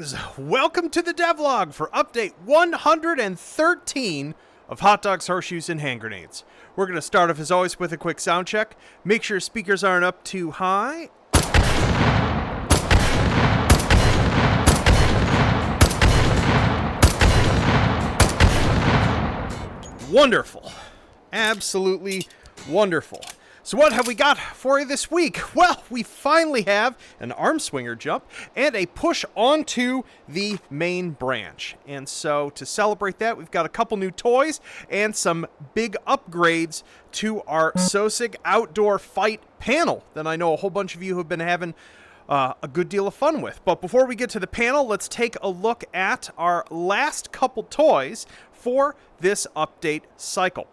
devs! Welcome to the devlog for update 113 of Hot Dogs, Horseshoes, and Hand Grenades. We're going to start off as always with a quick sound check. Make sure speakers aren't up too high. Wonderful. Absolutely wonderful. So what have we got for you this week? Well, we finally have an arm swinger jump and a push onto the main branch. And so to celebrate that, we've got a couple new toys and some big upgrades to our SOSIG outdoor fight panel that I know a whole bunch of you have been having a good deal of fun with. But before we get to the panel, let's take a look at our last couple toys for this update cycle.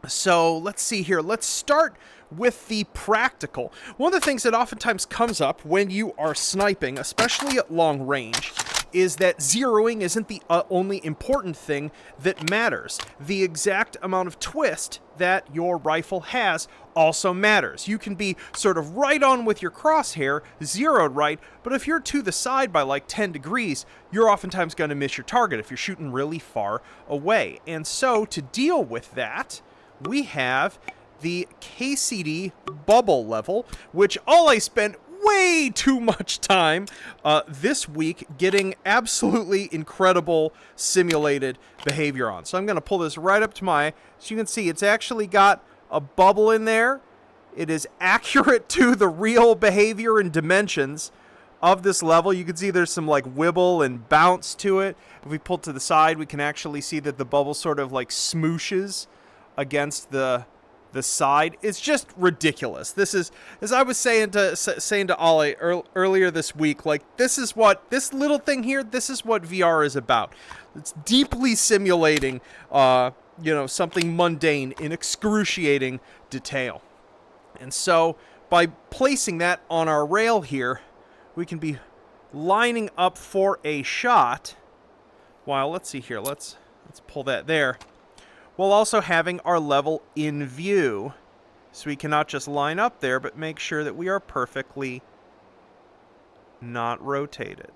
So let's see here. Let's start with the practical. One of the things that oftentimes comes up when you are sniping, especially at long range, is that zeroing isn't the only important thing that matters. The exact amount of twist that your rifle has also matters. You can be sort of right on with your crosshair, zeroed right, but if you're to the side by like 10 degrees, you're oftentimes going to miss your target if you're shooting really far away. And so to deal with that, we have the KCD bubble level, which I spent way too much time this week getting absolutely incredible simulated behavior on. So I'm going to pull this right up to so you can see it's actually got a bubble in there. It is accurate to the real behavior and dimensions of this level. You can see there's some like wibble and bounce to it. If we pull to the side, we can actually see that the bubble sort of like smooshes against the side. It's just ridiculous. This is, as I was saying to Ollie earlier this week, like this little thing here, this is what VR is about. It's deeply simulating something mundane in excruciating detail. And so by placing that on our rail here, we can be lining up for a shot. While let's see here, let's pull that there. While also having our level in view. So we cannot just line up there, but make sure that we are perfectly not rotated.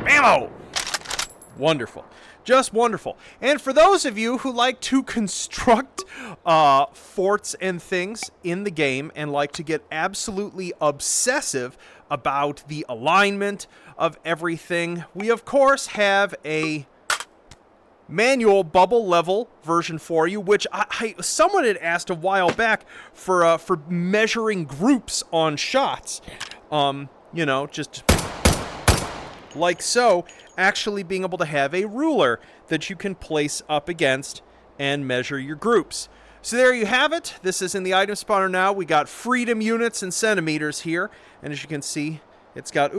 Ammo! Wonderful. Just wonderful. And for those of you who like to construct forts and things in the game and like to get absolutely obsessive about the alignment of everything, we of course have a manual bubble level version for you, which someone had asked a while back for measuring groups on shots. Just like so, actually being able to have a ruler that you can place up against and measure your groups. So there you have it. This is in the item spawner now. We got freedom units in centimeters here, and as you can see, it's got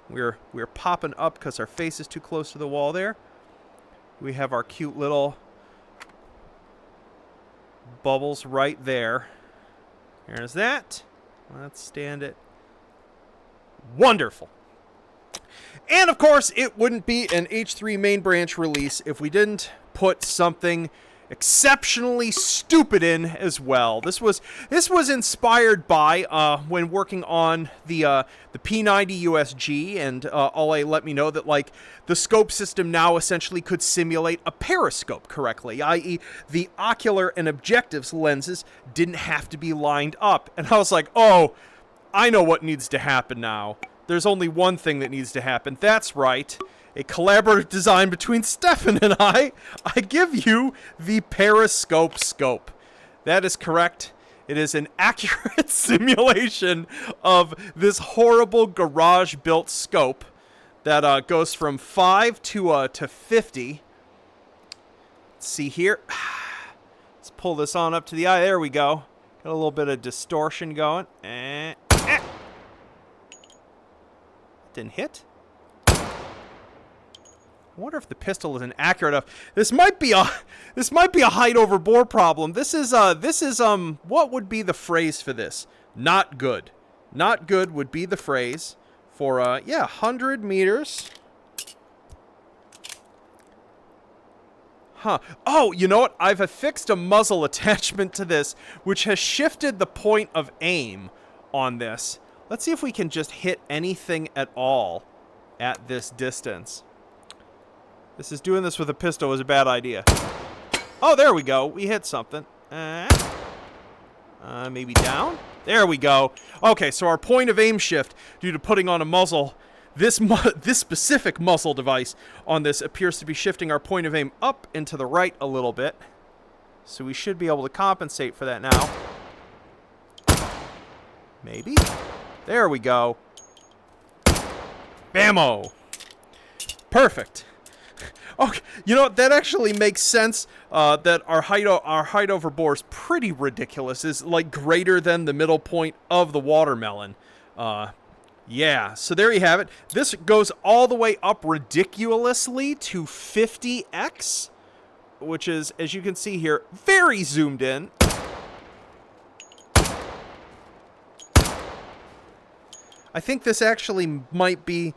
we're popping up because our face is too close to the wall there. We have our cute little bubbles right there. There's that. Let's stand it. Wonderful. And of course, it wouldn't be an H3 main branch release if we didn't put something exceptionally stupid in as well. This was inspired by when working on the P90 USG, and Ole let me know that like the scope system now essentially could simulate a periscope correctly, i.e. the ocular and objectives lenses didn't have to be lined up. And I was like, oh, I know what needs to happen now. There's only one thing that needs to happen. That's right. A collaborative design between Stefan and I give you the periscope scope. That is correct. It is an accurate simulation of this horrible garage-built scope that goes from 5 to 50. Let's see here. Let's pull this on up to the eye. There we go. Got a little bit of distortion going. Didn't hit. I wonder if the pistol isn't accurate enough. This might be a height over bore problem. This is what would be the phrase for this? Not good. Not good would be the phrase for 100 meters. Huh. Oh, you know what? I've affixed a muzzle attachment to this, which has shifted the point of aim on this. Let's see if we can just hit anything at all at this distance. Doing this with a pistol is a bad idea. Oh, there we go. We hit something. Maybe down? There we go. Okay, so our point of aim shift, due to putting on a muzzle, this specific muzzle device on this appears to be shifting our point of aim up and to the right a little bit. So we should be able to compensate for that now. Maybe? There we go. Bammo! Perfect. Okay, you know, that actually makes sense, that our height over bore is pretty ridiculous. It's like greater than the middle point of the watermelon. Yeah, so there you have it. This goes all the way up ridiculously to 50x, which is, as you can see here, very zoomed in. I think this actually might be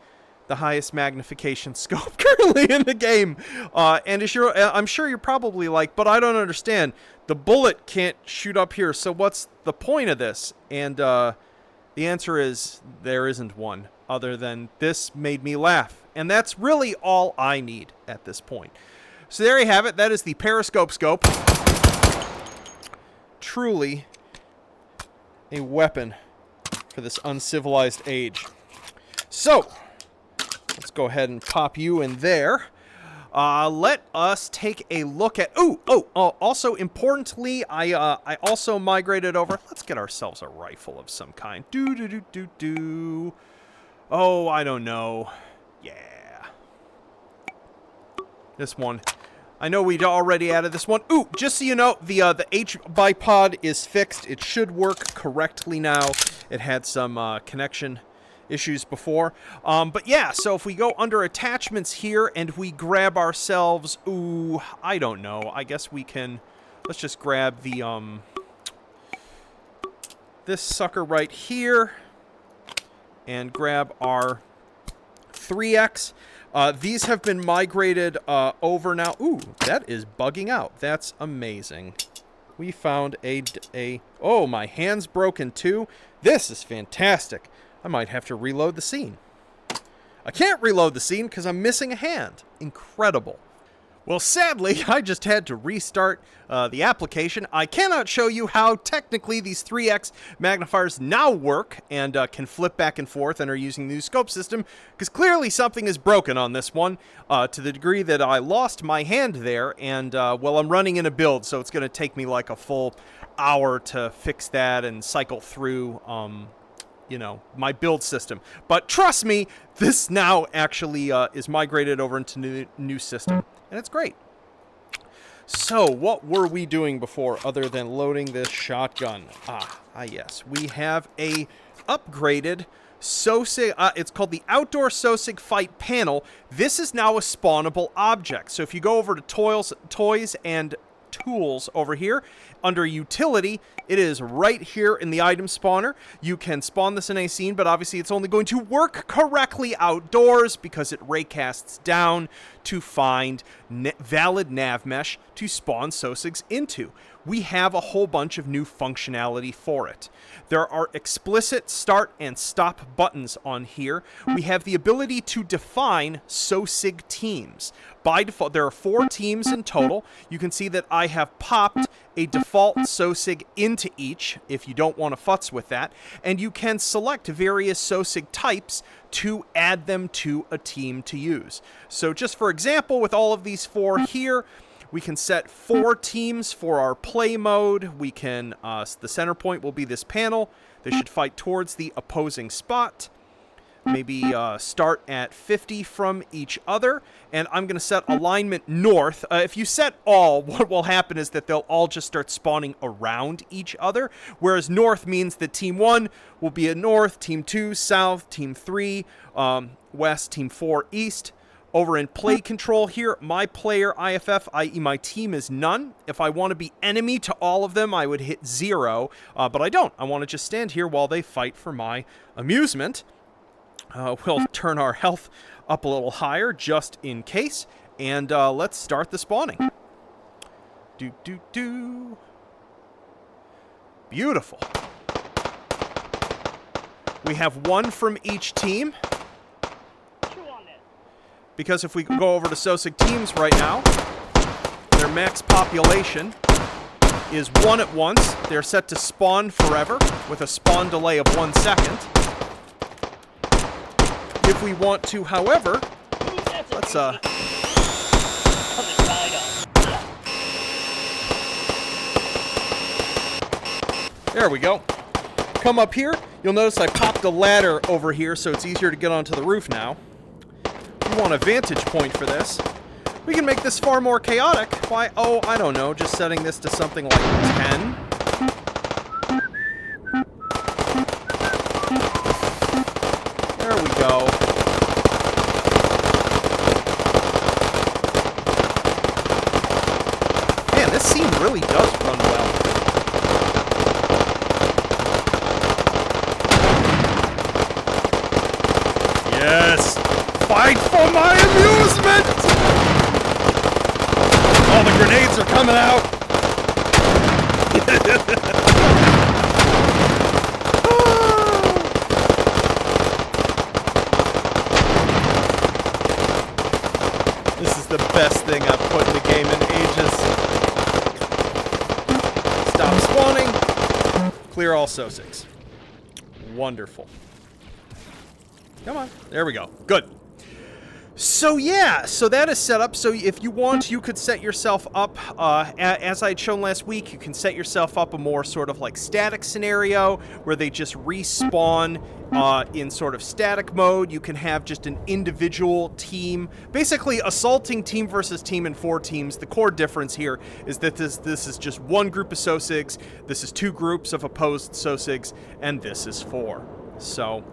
the highest magnification scope currently in the game. And I'm sure you're probably like, but I don't understand. The bullet can't shoot up here, so what's the point of this? And the answer is there isn't one, other than this made me laugh. And that's really all I need at this point. So there you have it. That is the periscope scope. Truly a weapon for this uncivilized age. So let's go ahead and pop you in there. Let us take a look at... also, importantly, I also migrated over... Let's get ourselves a rifle of some kind. Oh, I don't know. Yeah. This one. I know we'd already added this one. Ooh, just so you know, the H bipod is fixed. It should work correctly now. It had some connection issues before. But yeah, so if we go under attachments here and we grab ourselves, ooh, I don't know. I guess we can, let's just grab the, this sucker right here and grab our 3X. These have been migrated over now. Ooh, that is bugging out. That's amazing. We found oh, my hand's broken too. This is fantastic. I might have to reload the scene. I can't reload the scene because I'm missing a hand. Incredible. Well, sadly, I just had to restart the application. I cannot show you how technically these 3X magnifiers now work and can flip back and forth and are using the new scope system, because clearly something is broken on this one to the degree that I lost my hand there, and well, I'm running in a build, so it's going to take me like a full hour to fix that and cycle through you know, my build system. But trust me, this now actually is migrated over into the new system, and it's great. So what were we doing before other than loading this shotgun? Yes, we have a upgraded SOSIG, it's called the Outdoor SOSIG Fight Panel. This is now a spawnable object. So if you go over to toys and tools over here, under utility, it is right here in the item spawner. You can spawn this in a scene, but obviously it's only going to work correctly outdoors because it raycasts down to find valid nav mesh to spawn SOSIGs into. We have a whole bunch of new functionality for it. There are explicit start and stop buttons on here. We have the ability to define SOSIG teams. By default, there are 4 teams in total. You can see that I have popped a default SOSIG into each if you don't want to futz with that. And you can select various SOSIG types to add them to a team to use. So just for example, with all of these 4 here, we can set 4 teams for our play mode. We can, the center point will be this panel. They should fight towards the opposing spot. Maybe start at 50 from each other. And I'm going to set alignment north. If you set all, what will happen is that they'll all just start spawning around each other. Whereas north means that team 1 will be at north, team 2 south, team 3 west, team 4 east. Over in play control here, my player IFF, i.e. my team, is none. If I want to be enemy to all of them, I would hit 0. But I don't. I want to just stand here while they fight for my amusement. We'll turn our health up a little higher just in case. And let's start the spawning. Beautiful. We have one from each team. Because if we go over to SOSIG teams right now, their max population is 1 at once. They're set to spawn forever with a spawn delay of 1 second. If we want to, however, let's there we go. Come up here. You'll notice I popped a ladder over here so it's easier to get onto the roof now. If you want a vantage point for this, we can make this far more chaotic by, oh, I don't know, just setting this to something like 10. There we go. Man, this scene really does run well. Yes! Fight for my amusement! Oh, the grenades are coming out! This is the best thing I've put in the game in ages. Stop spawning. Clear all SOSIGs. Wonderful. Come on. There we go. Good. So yeah, so that is set up. So if you want, you could set yourself up, as I had shown last week, you can set yourself up a more sort of like static scenario where they just respawn in sort of static mode. You can have just an individual team, basically assaulting team versus team in 4 teams. The core difference here is that this is just one group of SOSIGs, this is 2 groups of opposed SOSIGs, and this is 4. So...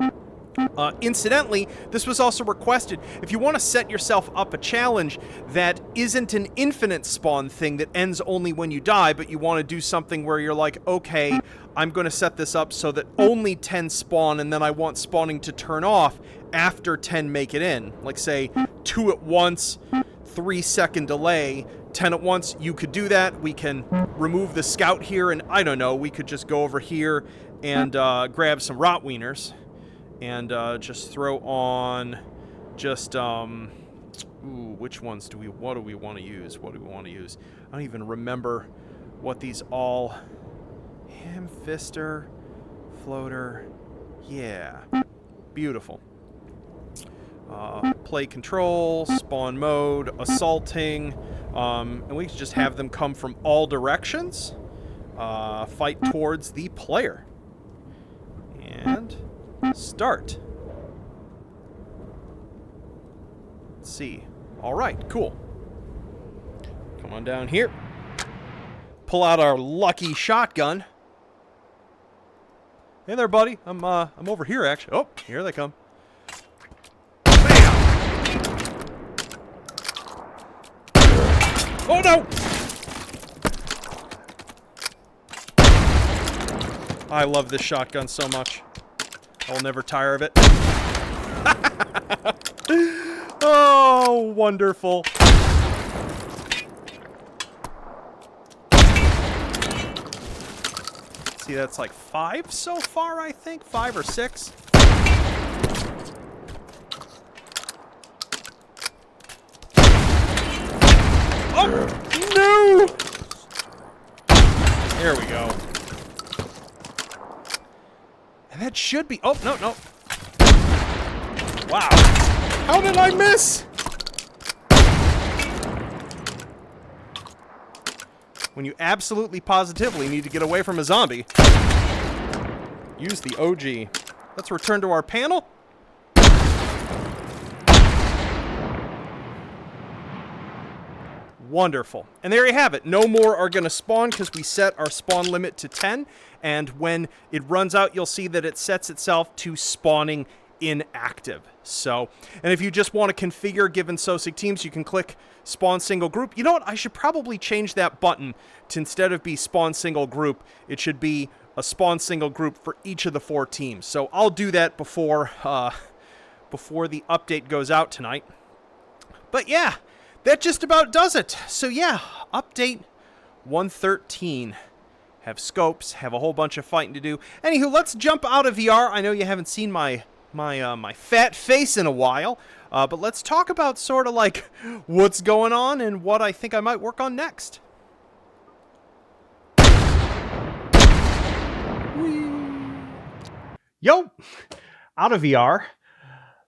incidentally, this was also requested. If you want to set yourself up a challenge that isn't an infinite spawn thing that ends only when you die, but you want to do something where you're like, okay, I'm going to set this up so that only 10 spawn, and then I want spawning to turn off after 10 make it in. Like, say, 2 at once, 3-second delay, 10 at once, you could do that. We can remove the scout here, and I don't know, we could just go over here and grab some Rotwieners. And just throw on just, ooh, which ones do we, what do we want to use? What do we want to use? I don't even remember what these all, Hamfister, floater, yeah, beautiful. Play control, spawn mode, assaulting, and we can just have them come from all directions, fight towards the player. And... start. Let's see. Alright, cool. Come on down here. Pull out our lucky shotgun. Hey there, buddy. I'm over here, actually. Oh, here they come. Bam! Oh, no! I love this shotgun so much. I'll never tire of it. Oh, wonderful. See, that's like 5 so far, I think. 5 or 6. Oh, no! There we go. And that should be... oh, no, no. Wow. How did I miss? When you absolutely positively need to get away from a zombie, use the OG. Let's return to our panel. Wonderful. And there you have it. No more are going to spawn because we set our spawn limit to 10. And when it runs out, you'll see that it sets itself to spawning inactive. So, and if you just want to configure given SOSIG teams, you can click spawn single group. You know what? I should probably change that button to, instead of be spawn single group, it should be a spawn single group for each of the 4 teams. So I'll do that before the update goes out tonight. But yeah, that just about does it. So yeah, update 113 have scopes, have a whole bunch of fighting to do. Anywho, let's jump out of VR. I know you haven't seen my fat face in a while, but let's talk about sort of like what's going on and what I think I might work on next. Yo, out of VR.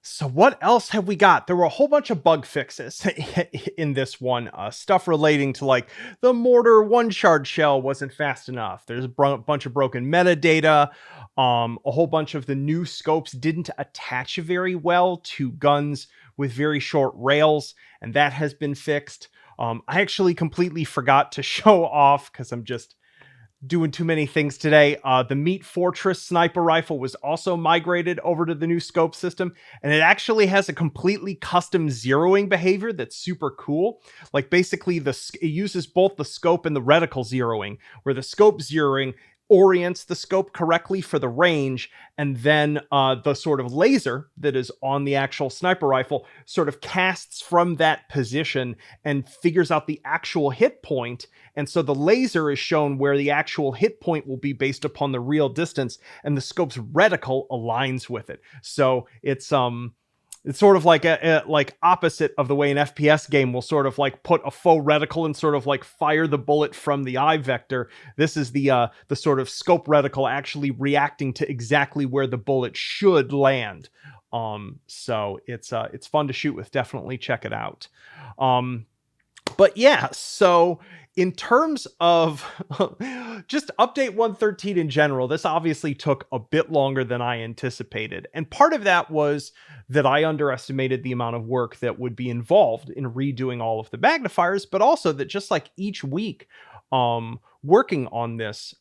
So what else have we got? There were a whole bunch of bug fixes in this one. Stuff relating to like the mortar one shard shell wasn't fast enough. There's a bunch of broken metadata. A whole bunch of the new scopes didn't attach very well to guns with very short rails, and that has been fixed. I actually completely forgot to show off because I'm just doing too many things today. The Meat Fortress sniper rifle was also migrated over to the new scope system, and it actually has a completely custom zeroing behavior that's super cool. Like basically it uses both the scope and the reticle zeroing, where the scope zeroing orients the scope correctly for the range, and then the sort of laser that is on the actual sniper rifle sort of casts from that position and figures out the actual hit point. And so the laser is shown where the actual hit point will be based upon the real distance, and the scope's reticle aligns with it. So it's sort of like like opposite of the way an FPS game will sort of like put a faux reticle and sort of like fire the bullet from the eye vector. This is the sort of scope reticle actually reacting to exactly where the bullet should land. So it's fun to shoot with. Definitely check it out. But yeah, so in terms of just update 113 in general, this obviously took a bit longer than I anticipated. And part of that was that I underestimated the amount of work that would be involved in redoing all of the magnifiers, but also that just like each week, working on this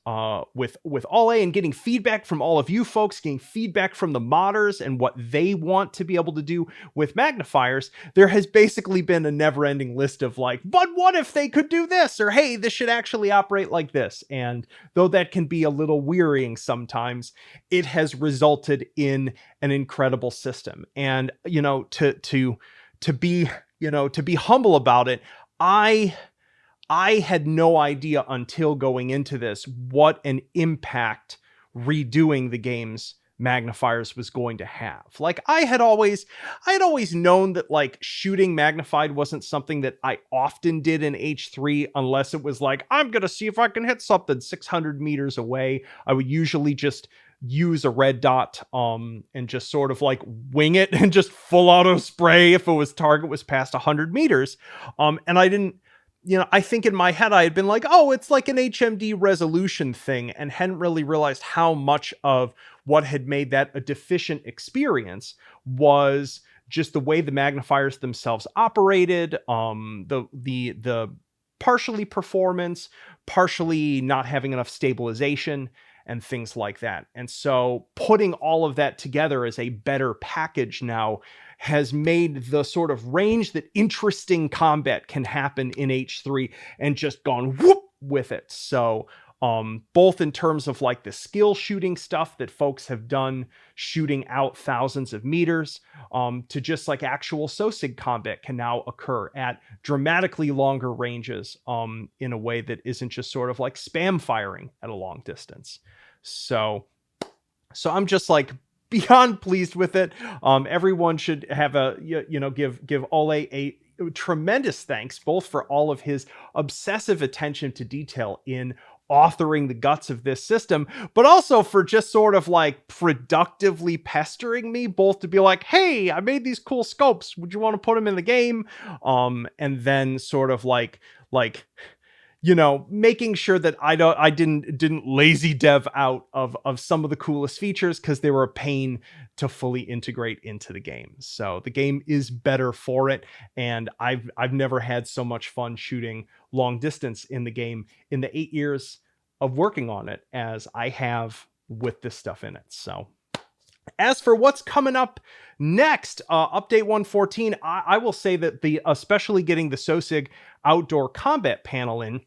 with All A and getting feedback from all of you folks, getting feedback from the modders and what they want to be able to do with magnifiers, there has basically been a never-ending list of like, but what if they could do this? Or hey, this should actually operate like this. And though that can be a little wearying sometimes, it has resulted in an incredible system. And to be humble about it, I had no idea until going into this what an impact redoing the game's magnifiers was going to have. Like I had always known that like shooting magnified wasn't something that I often did in H3 unless it was like, I'm going to see if I can hit something 600 meters away. I would usually just use a red dot and just sort of like wing it and just full auto spray if it was target was past 100 meters. And I didn't, I think in my head I had been like, oh, it's like an HMD resolution thing, and hadn't really realized how much of what had made that a deficient experience was just the way the magnifiers themselves operated, the partially performance, partially not having enough stabilization, and things like that. And so putting all of that together as a better package now has made the sort of range that interesting combat can happen in H3 and just gone whoop with it. So both in terms of like the skill shooting stuff that folks have done, shooting out thousands of meters, to just like actual SOSIG combat can now occur at dramatically longer ranges in a way that isn't just sort of like spam firing at a long distance. So I'm just like beyond pleased with it. Everyone should have give Ole a tremendous thanks, both for all of his obsessive attention to detail in authoring the guts of this system, but also for just sort of like productively pestering me both to be like, hey, I made these cool scopes, would you want to put them in the game? And then sort of like making sure that I didn't lazy dev out of some of the coolest features because they were a pain to fully integrate into the game. So the game is better for it, and I've never had so much fun shooting long distance in the game in the 8 years of working on it as I have with this stuff in it. So as for what's coming up next, update 114, I will say that especially getting the SOSIG outdoor combat panel in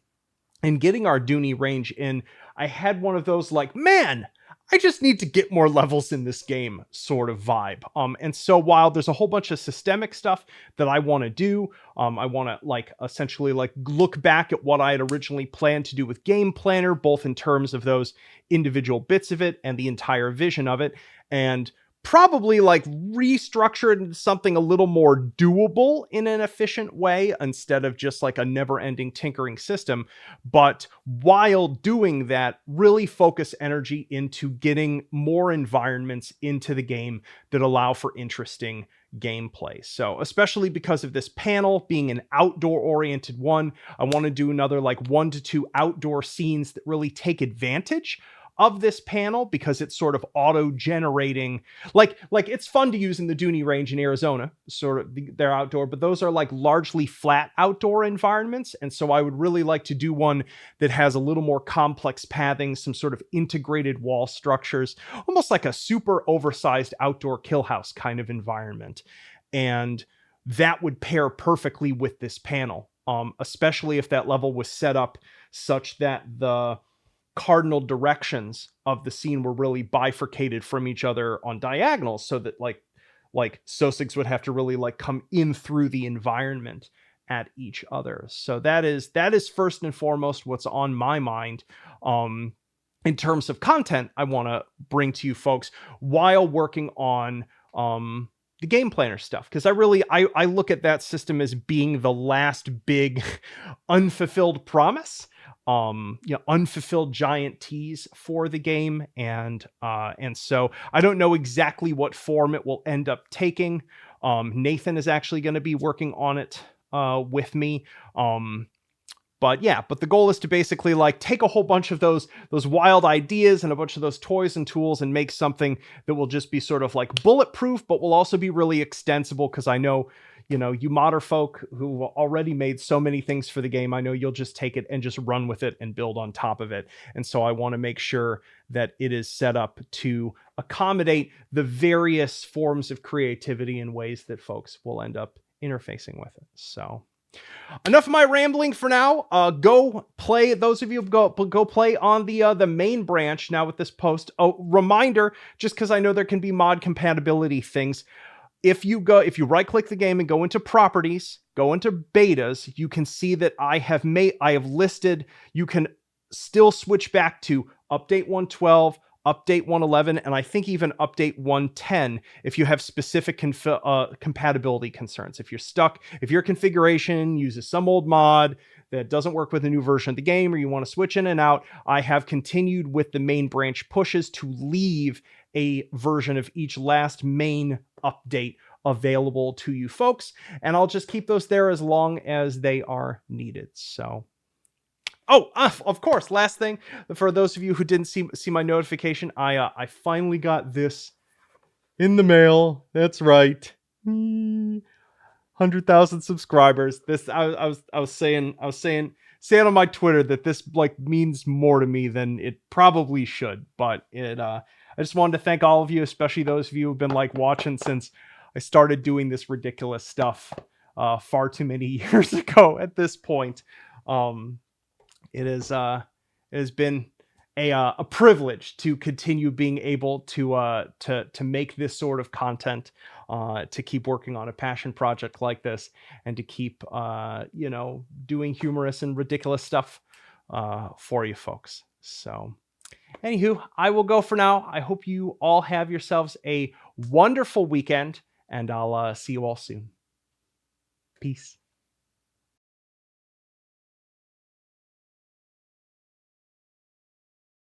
and getting our Dooney range in, I had one of those like, man, I just need to get more levels in this game sort of vibe. And so while there's a whole bunch of systemic stuff that I want to do, I want to like essentially like look back at what I had originally planned to do with Game Planner, both in terms of those individual bits of it and the entire vision of it, and probably like restructure it into something a little more doable in an efficient way instead of just like a never-ending tinkering system. But while doing that, really focus energy into getting more environments into the game that allow for interesting gameplay. So especially because of this panel being an outdoor oriented one, I want to do another like 1 to 2 outdoor scenes that really take advantage of this panel, because it's sort of auto generating, like it's fun to use in the Dooney Range in Arizona, sort of they're outdoor, but those are like largely flat outdoor environments. And so I would really like to do one that has a little more complex pathing, some sort of integrated wall structures, almost like a super oversized outdoor kill house kind of environment. And that would pair perfectly with this panel, especially if that level was set up such that the cardinal directions of the scene were really bifurcated from each other on diagonals, so that like Sosigs would have to really like come in through the environment at each other. So that is first and foremost what's on my mind in terms of content I want to bring to you folks while working on the Game Planner stuff, because I look at that system as being the last big unfulfilled promise, unfulfilled giant tease for the game. And so I don't know exactly what form it will end up taking. Nathan is actually going to be working on it with me. But the goal is to basically like take a whole bunch of those wild ideas and a bunch of those toys and tools and make something that will just be sort of like bulletproof, but will also be really extensible. Because I know, you modder folk who already made so many things for the game, I know you'll just take it and just run with it and build on top of it. And so I want to make sure that it is set up to accommodate the various forms of creativity and ways that folks will end up interfacing with it. So enough of my rambling for now. Go play. Those of you go play on the main branch now with this post. Oh, reminder, just because I know there can be mod compatibility things. If you right click the game and go into properties, go into betas, you can see that I have listed, you can still switch back to update 112, update 111, and I think even update 110 if you have specific compatibility concerns. If you're stuck, if your configuration uses some old mod that doesn't work with a new version of the game, or you want to switch in and out, I have continued with the main branch pushes to leave a version of each last main update available to you folks, and I'll just keep those there as long as they are needed. So of course, last thing, for those of you who didn't see my notification, I finally got this in the mail. That's right. 100,000 subscribers. This I was saying on my Twitter that this like means more to me than it probably should, but I just wanted to thank all of you, especially those of you who've been like watching since I started doing this ridiculous stuff far too many years ago at this point. It has been a privilege to continue being able to make this sort of content, to keep working on a passion project like this, and to keep doing humorous and ridiculous stuff for you folks. So anywho, I will go for now. I hope you all have yourselves a wonderful weekend, and I'll see you all soon. Peace.